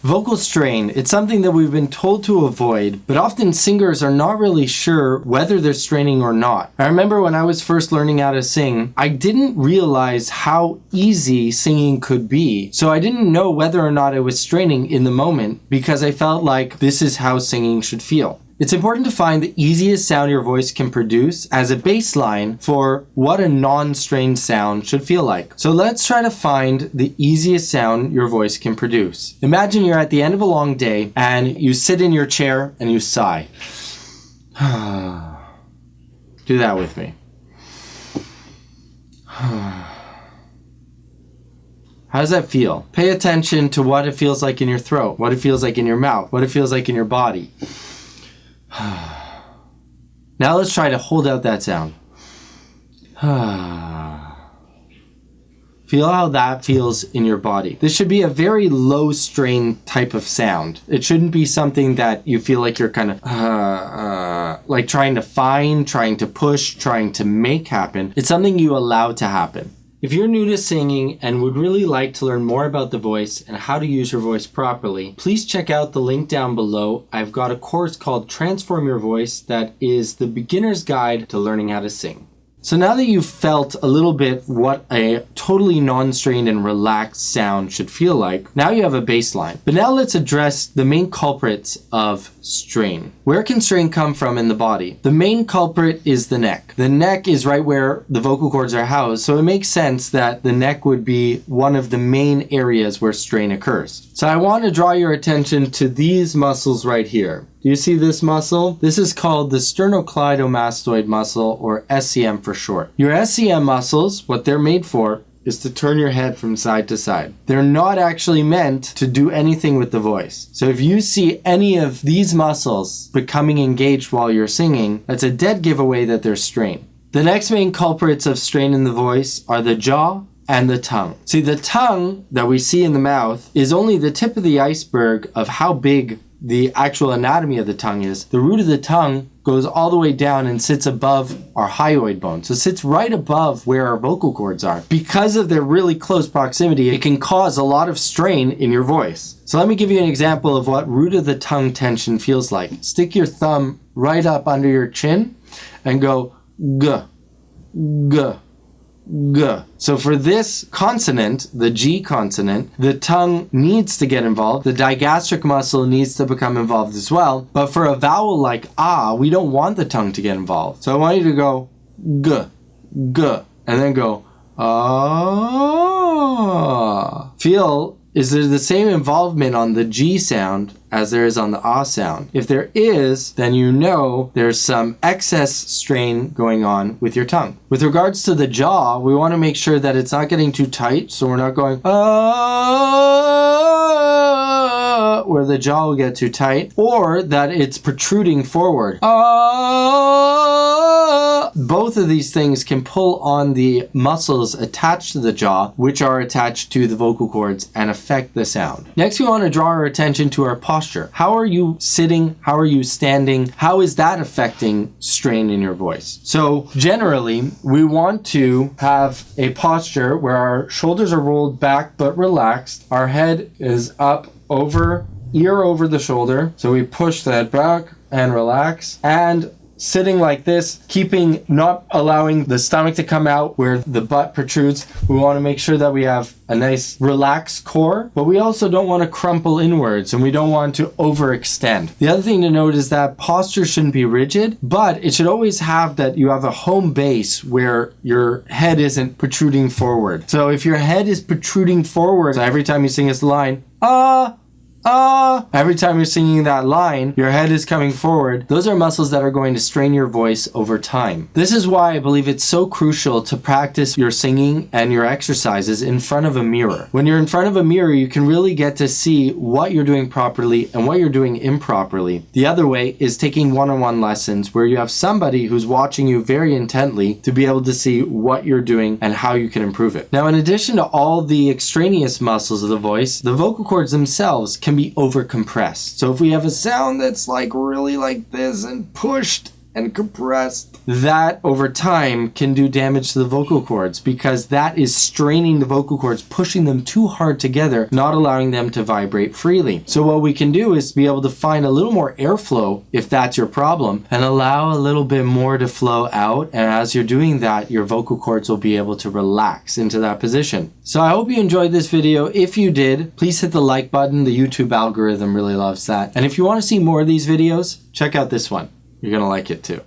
Vocal strain, it's something that we've been told to avoid, but often singers are not really sure whether they're straining or not. I remember when I was first learning how to sing, I didn't realize how easy singing could be. So I didn't know whether or not I was straining in the moment because I felt like this is how singing should feel. It's important to find the easiest sound your voice can produce as a baseline for what a non-strained sound should feel like. So let's try to find the easiest sound your voice can produce. Imagine you're at the end of a long day and you sit in your chair and you sigh. Do that with me. How does that feel? Pay attention to what it feels like in your throat, what it feels like in your mouth, what it feels like in your body. Now let's try to hold out that sound. Feel how that feels in your body. This should be a very low strain type of sound. It shouldn't be something that you feel like you're kind of like trying to find, trying to push, trying to make happen. It's something you allow to happen. If you're new to singing and would really like to learn more about the voice and how to use your voice properly, please check out the link down below. I've got a course called Transform Your Voice that is the beginner's guide to learning how to sing. So now that you've felt a little bit what a totally non-strained and relaxed sound should feel like, now you have a baseline. But now let's address the main culprits of strain. Where can strain come from in the body? The main culprit is the neck. The neck is right where the vocal cords are housed, so it makes sense that the neck would be one of the main areas where strain occurs. So I want to draw your attention to these muscles right here. Do you see this muscle? This is called the sternocleidomastoid muscle, or SCM for short. Your SCM muscles, what they're made for, is to turn your head from side to side. They're not actually meant to do anything with the voice. So if you see any of these muscles becoming engaged while you're singing, that's a dead giveaway that they're strained. The next main culprits of strain in the voice are the jaw and the tongue. See, the tongue that we see in the mouth is only the tip of the iceberg of how big the actual anatomy of the tongue is. The root of the tongue goes all the way down and sits above our hyoid bone. So it sits right above where our vocal cords are. Because of their really close proximity, it can cause a lot of strain in your voice. So let me give you an example of what root of the tongue tension feels like. Stick your thumb right up under your chin and go g, g, g. So for this consonant, the G consonant, the tongue needs to get involved. The digastric muscle needs to become involved as well. But for a vowel like ah, we don't want the tongue to get involved. So I want you to go g, g, and then go ah. Feel, is there the same involvement on the G sound as there is on the ah sound? If there is, then you know there's some excess strain going on with your tongue. With regards to the jaw, we want to make sure that it's not getting too tight, so we're not going ah, where the jaw will get too tight, or that it's protruding forward. Ah. Both of these things can pull on the muscles attached to the jaw, which are attached to the vocal cords, and affect the sound. Next, we want to draw our attention to our posture. How are you sitting? How are you standing? How is that affecting strain in your voice? So generally, we want to have a posture where our shoulders are rolled back but relaxed. Our head is up over, ear over the shoulder. So we push the head back and relax. And sitting like this, not allowing the stomach to come out where the butt protrudes. We want to make sure that we have a nice relaxed core, but we also don't want to crumple inwards and we don't want to overextend. The other thing to note is that posture shouldn't be rigid, but it should always have that you have a home base where your head isn't protruding forward. So if your head is protruding forward, so every time you sing this line, every time you're singing that line, your head is coming forward. Those are muscles that are going to strain your voice over time. This is why I believe it's so crucial to practice your singing and your exercises in front of a mirror. When you're in front of a mirror, you can really get to see what you're doing properly and what you're doing improperly. The other way is taking one-on-one lessons where you have somebody who's watching you very intently to be able to see what you're doing and how you can improve it. Now, in addition to all the extraneous muscles of the voice, the vocal cords themselves can be over compressed. So if we have a sound that's like really like this and pushed and compressed. That over time can do damage to the vocal cords because that is straining the vocal cords, pushing them too hard together, not allowing them to vibrate freely. So what we can do is be able to find a little more airflow if that's your problem and allow a little bit more to flow out. And as you're doing that, your vocal cords will be able to relax into that position. So I hope you enjoyed this video. If you did, please hit the like button. The YouTube algorithm really loves that. And if you want to see more of these videos, check out this one. You're going to like it too.